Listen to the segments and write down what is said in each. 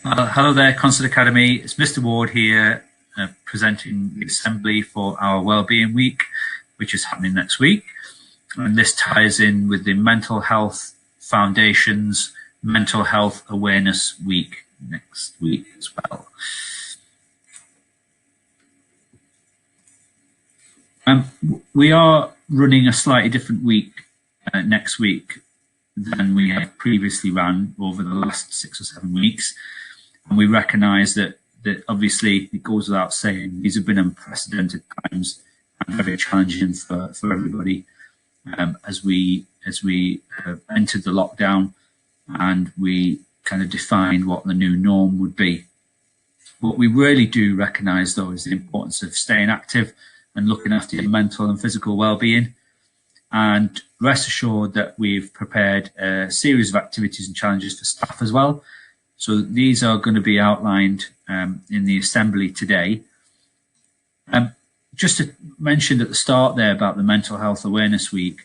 Hello there, Constant Academy. It's Mr. Ward here, presenting the assembly for our Wellbeing Week, which is happening next week. And this ties in with the Mental Health Foundation's Mental Health Awareness Week next week as well. We are running a slightly different week next week than we have previously run over the last 6 or 7 weeks. And we recognise that obviously it goes without saying, these have been unprecedented times and very challenging for everybody as we entered the lockdown and we kind of defined what the new norm would be. What we really do recognise, though, is the importance of staying active and looking after your mental and physical well-being. And rest assured that we've prepared a series of activities and challenges for staff as well. So these are going to be outlined in the assembly today. Just to mention at the start there about the Mental Health Awareness Week,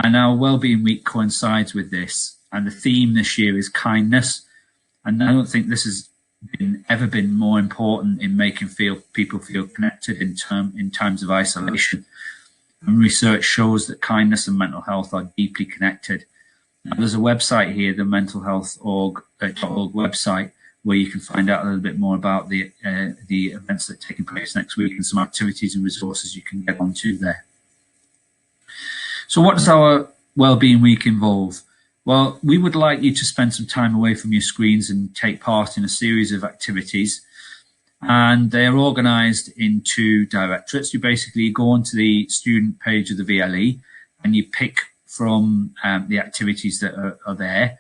and our Wellbeing Week coincides with this, and the theme this year is kindness. And I don't think this has ever been more important in making people feel connected in times of isolation. And research shows that kindness and mental health are deeply connected. Now, there's a website here, the mentalhealth.org website, where you can find out a little bit more about the events that are taking place next week and some activities and resources you can get onto there. So what does our Wellbeing Week involve? Well, we would like you to spend some time away from your screens and take part in a series of activities. And they're organised into directorates. You basically go onto the student page of the VLE and you pick from the activities that are there.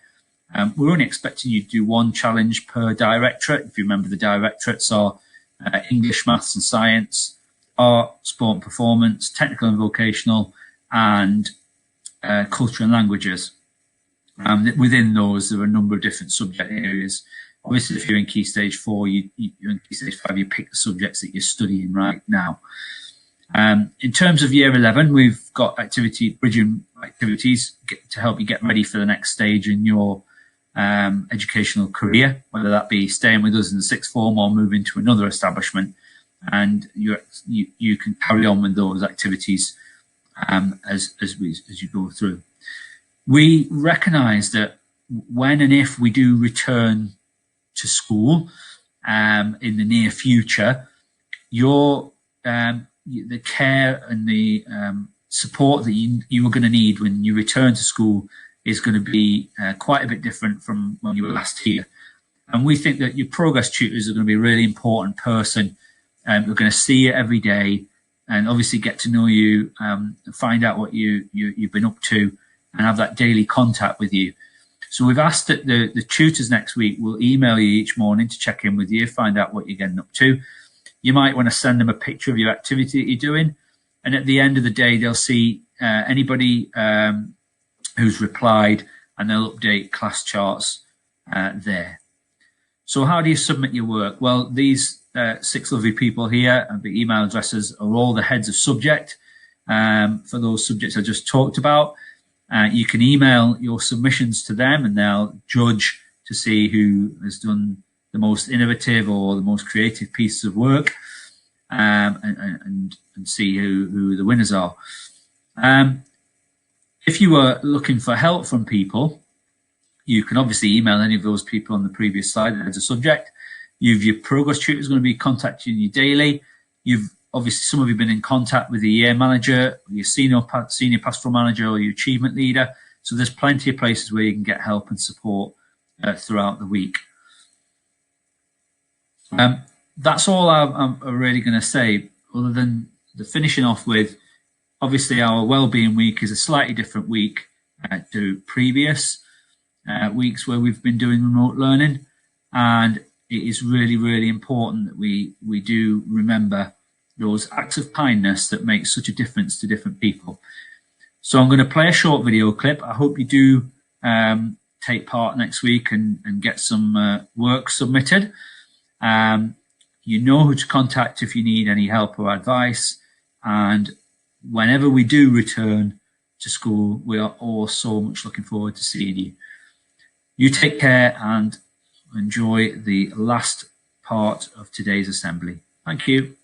We're only expecting you to do one challenge per directorate. If you remember, the directorates are English, Maths and Science, Art, Sport and Performance, Technical and Vocational, and Culture and Languages. Within those, there are a number of different subject areas. Obviously, if you're in Key Stage 4, you're in Key Stage 5, you pick the subjects that you're studying right now. In terms of Year 11, we've got bridging activities to help you get ready for the next stage in your educational career, whether that be staying with us in the sixth form or moving to another establishment. And you can carry on with those activities as you go through. We recognise that when and if we do return to school in the near future, the care and the support that you are going to need when you return to school is going to be quite a bit different from when you were last here. And we think that your progress tutors are going to be a really important person. We're going to see you every day and obviously get to know you, find out what you've been up to and have that daily contact with you. So we've asked that the tutors next week will email you each morning to check in with you, find out what you're getting up to. You might want to send them a picture of your activity that you're doing. And at the end of the day, they'll see anybody who's replied and they'll update class charts there. So how do you submit your work? Well, these 6 lovely people here and the email addresses are all the heads of subject for those subjects I just talked about. You can email your submissions to them and they'll judge to see who has done the most innovative or the most creative pieces of work and see who the winners are. If you were looking for help from people, you can obviously email any of those people on the previous slide as a subject. Your progress tutor is going to be contacting you daily. Obviously, some of you have been in contact with the year manager, your senior pastoral manager, or your achievement leader. So there's plenty of places where you can get help and support throughout the week. That's all I'm really going to say, other than the finishing off with, obviously, our Wellbeing Week is a slightly different week to previous weeks where we've been doing remote learning. And it is really, really important that we do remember those acts of kindness that make such a difference to different people. So I'm going to play a short video clip. I hope you do take part next week and get some work submitted. You know who to contact if you need any help or advice. And whenever we do return to school, we are all so much looking forward to seeing you. You take care and enjoy the last part of today's assembly. Thank you.